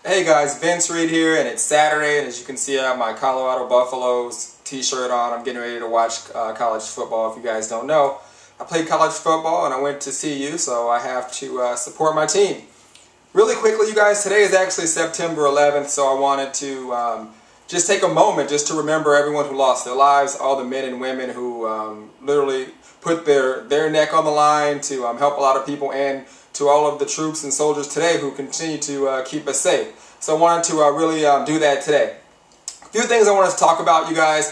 Hey guys, Vince Reed here, and it's Saturday, and as you can see I have my Colorado Buffaloes t-shirt on. I'm getting ready to watch college football. If you guys don't know, I played college football and I went to CU, so I have to support my team. Really quickly, you guys, today is actually September 11th, so I wanted to just take a moment just to remember everyone who lost their lives, all the men and women who literally put their neck on the line to help a lot of people, and to all of the troops and soldiers today who continue to keep us safe. So I wanted to really do that today. A few things I wanted to talk about, you guys,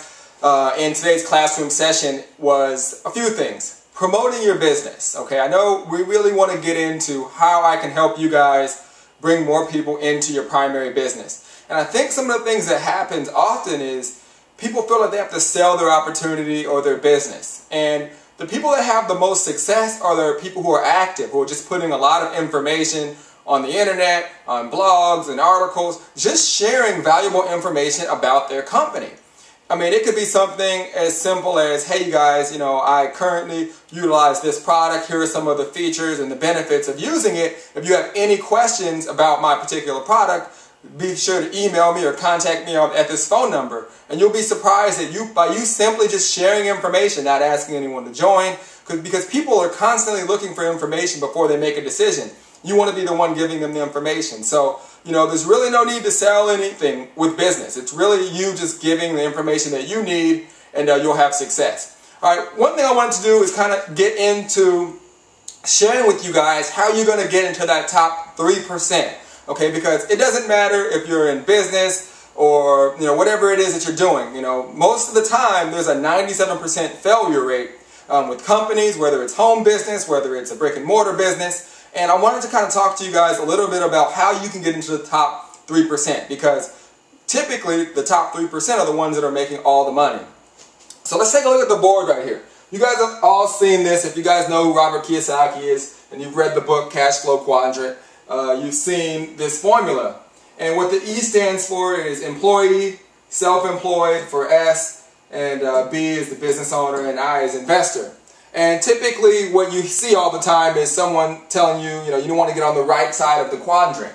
in today's classroom session was a few things. Promoting your business. Okay, I know we really want to get into how I can help you guys bring more people into your primary business. And I think some of the things that happens often is people feel like they have to sell their opportunity or their business. And the people that have the most success are the people who are active, who are just putting a lot of information on the internet, on blogs and articles, just sharing valuable information about their company. I mean, it could be something as simple as, hey you guys, I currently utilize this product. Here are some of the features and the benefits of using it. If you have any questions about my particular product, be sure to email me or contact me at this phone number. And you'll be surprised that by you simply just sharing information, not asking anyone to join, because people are constantly looking for information before they make a decision. You want to be the one giving them the information. So, there's really no need to sell anything with business. It's really you just giving the information that you need, and you'll have success. All right, one thing I wanted to do is kind of get into sharing with you guys how you're going to get into that top 3%. Okay, because it doesn't matter if you're in business or whatever it is that you're doing. Most of the time there's a 97% failure rate with companies, whether it's home business, whether it's a brick and mortar business. And I wanted to kind of talk to you guys a little bit about how you can get into the top 3%, because typically the top 3% are the ones that are making all the money. So let's take a look at the board right here. You guys have all seen this. If you guys know who Robert Kiyosaki is and you've read the book Cash Flow Quadrant, you've seen this formula. And what the E stands for is employee, self-employed for S, and B is the business owner, and I is investor. And typically what you see all the time is someone telling you, you don't want to get on the right side of the quadrant.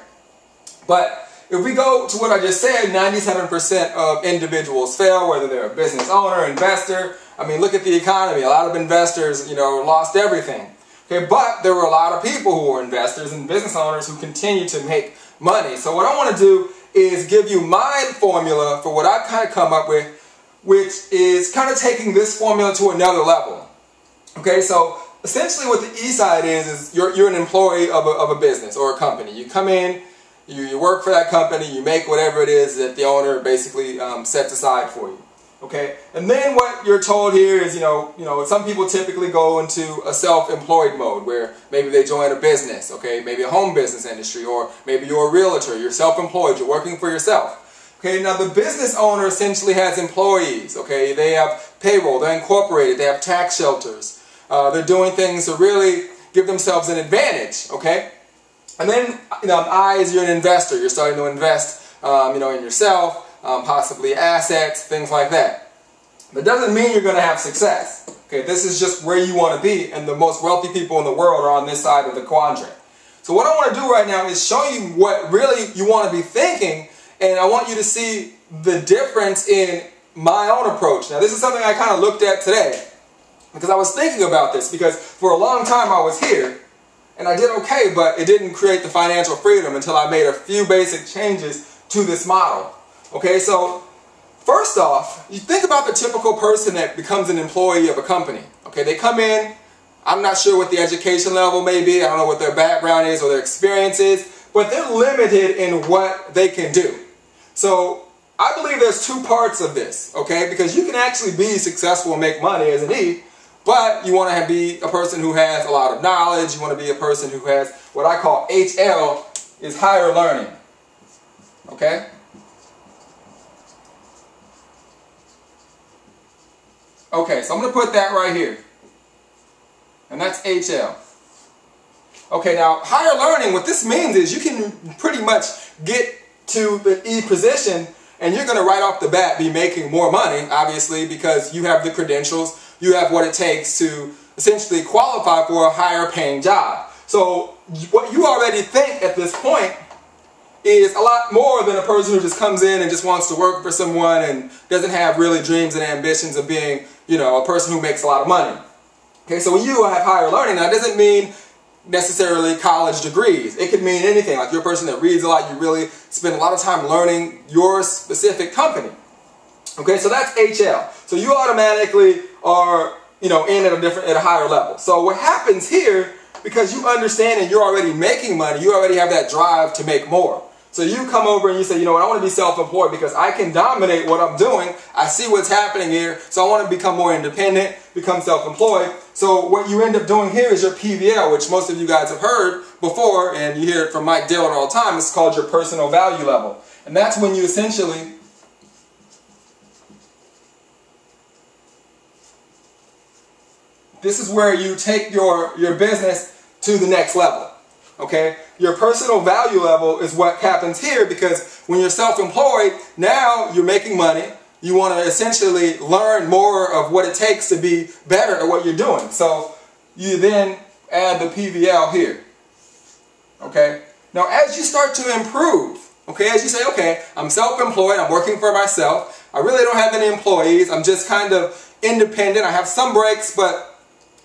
But if we go to what I just said, 97% of individuals fail, whether they're a business owner, investor. I mean, look at the economy. A lot of investors, lost everything. Okay, but there were a lot of people who were investors and business owners who continue to make money. So what I want to do is give you my formula for what I've kind of come up with, which is kind of taking this formula to another level. Okay, so essentially what the E side is you're an employee of a business or a company. You come in, you work for that company, you make whatever it is that the owner basically sets aside for you. Okay, and then what you're told here is, some people typically go into a self-employed mode where maybe they join a business, okay, maybe a home business industry, or maybe you're a realtor, you're self-employed, you're working for yourself. Okay, now the business owner essentially has employees, okay, they have payroll, they're incorporated, they have tax shelters, they're doing things to really give themselves an advantage, okay? And then, I is you're an investor, you're starting to invest, in yourself, possibly assets, things like that. That doesn't mean you're going to have success. Okay, this is just where you want to be, and the most wealthy people in the world are on this side of the quadrant. So what I want to do right now is show you what really you want to be thinking, and I want you to see the difference in my own approach. Now this is something I kind of looked at today, because I was thinking about this, because for a long time I was here, and I did okay, but it didn't create the financial freedom until I made a few basic changes to this model. Okay, so first off, you think about the typical person that becomes an employee of a company. Okay, they come in, I'm not sure what the education level may be, I don't know what their background is or their experience is, but they're limited in what they can do. So I believe there's two parts of this, okay, because you can actually be successful and make money as an E, but you want to be a person who has a lot of knowledge, you want to be a person who has what I call HL, is higher learning. Okay? Okay, so I'm going to put that right here. And that's HL. Okay, now higher learning, what this means is you can pretty much get to the E position and you're going to right off the bat be making more money, obviously, because you have the credentials, you have what it takes to essentially qualify for a higher paying job. So what you already think at this point is a lot more than a person who just comes in and just wants to work for someone and doesn't have really dreams and ambitions of being, you know, a person who makes a lot of money. Okay, so when you have higher learning, that doesn't mean necessarily college degrees. It could mean anything, like you're a person that reads a lot, you really spend a lot of time learning your specific company. Okay, so that's HL. So you automatically are, you know, in at a higher level. So what happens here, because you understand and you're already making money, you already have that drive to make more. So you come over and you say, you know what, I want to be self-employed because I can dominate what I'm doing. I see what's happening here, so I want to become more independent, become self-employed. So what you end up doing here is your PVL, which most of you guys have heard before, and you hear it from Mike Dillon all the time. It's called your personal value level. And that's when you essentially this is where you take your business to the next level. Okay? Your personal value level is what happens here, because when you're self-employed, now you're making money. You want to essentially learn more of what it takes to be better at what you're doing. So you then add the PVL here. Okay? Now as you start to improve, okay, as you say, okay, I'm self-employed, I'm working for myself, I really don't have any employees, I'm just kind of independent, I have some breaks, but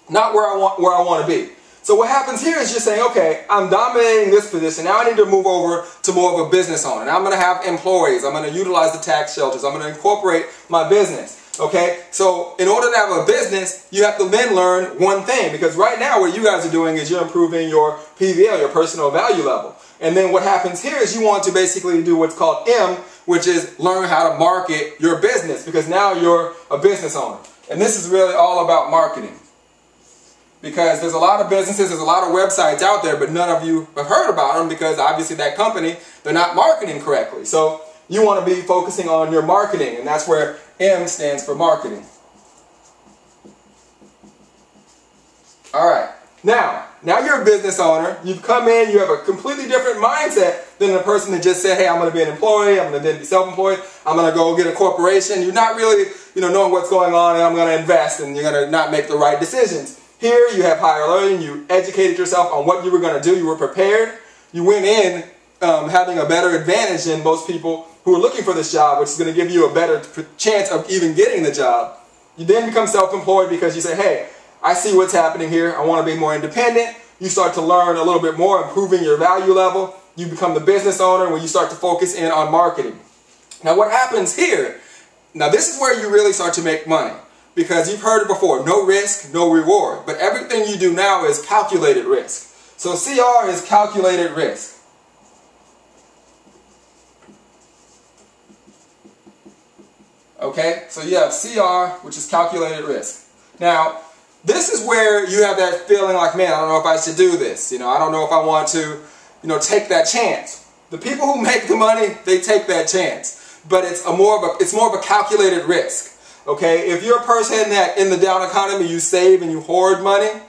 not where I want to be. So what happens here is you're saying, okay, I'm dominating this position. Now I need to move over to more of a business owner. Now I'm going to have employees. I'm going to utilize the tax shelters. I'm going to incorporate my business. Okay? So in order to have a business, you have to then learn one thing. Because right now what you guys are doing is you're improving your PVL, your personal value level. And then what happens here is you want to basically do what's called M, which is learn how to market your business. Because now you're a business owner. And this is really all about marketing. Because there's a lot of businesses, there's a lot of websites out there, but none of you have heard about them because obviously that company, they're not marketing correctly. So you want to be focusing on your marketing, and that's where M stands for marketing. Alright, now you're a business owner, you've come in, you have a completely different mindset than the person that just said, hey, I'm going to be an employee, I'm going to be self-employed, I'm going to go get a corporation. You're not really, knowing what's going on, and I'm going to invest, and you're going to not make the right decisions. Here you have higher learning, you educated yourself on what you were going to do, you were prepared, you went in having a better advantage than most people who are looking for this job, which is going to give you a better chance of even getting the job. You then become self-employed because you say, hey, I see what's happening here, I want to be more independent. You start to learn a little bit more, improving your value level. You become the business owner when you start to focus in on marketing. Now what happens here, now this is where you really start to make money. Because you've heard it before, no risk, no reward. But everything you do now is calculated risk. So CR is calculated risk. Okay, so you have CR, which is calculated risk. Now, this is where you have that feeling like, man, I don't know if I should do this. I don't know if I want to, take that chance. The people who make the money, they take that chance. But it's more of a calculated risk. Okay, if you're a person that in the down economy you save and you hoard money,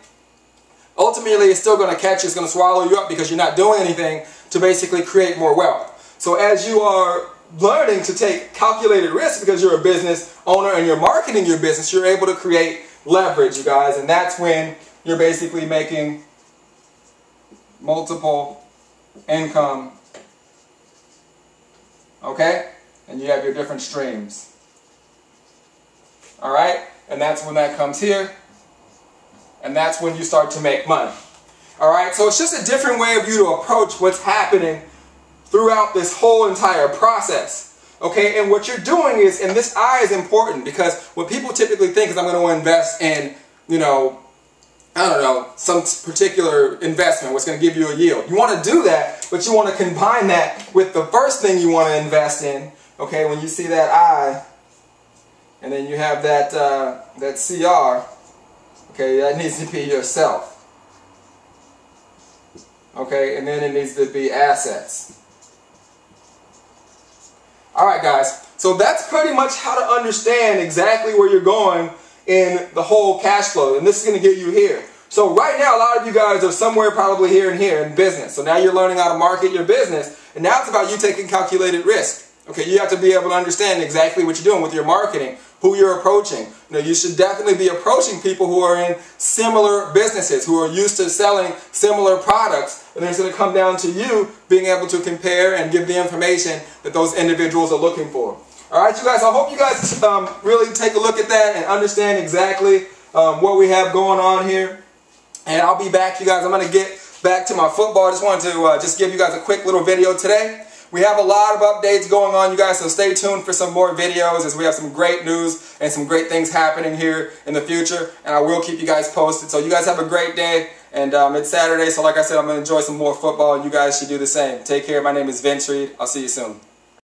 ultimately it's still going to catch you, it's going to swallow you up because you're not doing anything to basically create more wealth. So as you are learning to take calculated risks because you're a business owner and you're marketing your business, you're able to create leverage, you guys, and that's when you're basically making multiple income, okay, and you have your different streams. Alright? And that's when that comes here. And that's when you start to make money. Alright? So it's just a different way of you to approach what's happening throughout this whole entire process. Okay? And what you're doing is, and this I is important because what people typically think is I'm going to invest in, some particular investment, what's going to give you a yield. You want to do that, but you want to combine that with the first thing you want to invest in. Okay? When you see that I, and then you have that CR, okay, that needs to be yourself. Okay, and then it needs to be assets. Alright guys, so that's pretty much how to understand exactly where you're going in the whole cash flow, and this is going to get you here. So right now a lot of you guys are somewhere probably here and here in business, so now you're learning how to market your business, and now it's about you taking calculated risk. Okay, you have to be able to understand exactly what you're doing with your marketing. who you're approaching. You should definitely be approaching people who are in similar businesses, who are used to selling similar products, and then it's going to come down to you being able to compare and give the information that those individuals are looking for. All right, you guys, I hope you guys really take a look at that and understand exactly what we have going on here. And I'll be back, you guys. I'm going to get back to my football. I just wanted to just give you guys a quick little video today. We have a lot of updates going on, you guys, so stay tuned for some more videos as we have some great news and some great things happening here in the future, and I will keep you guys posted. So you guys have a great day, and it's Saturday, so like I said, I'm going to enjoy some more football, and you guys should do the same. Take care. My name is Vince Reed. I'll see you soon.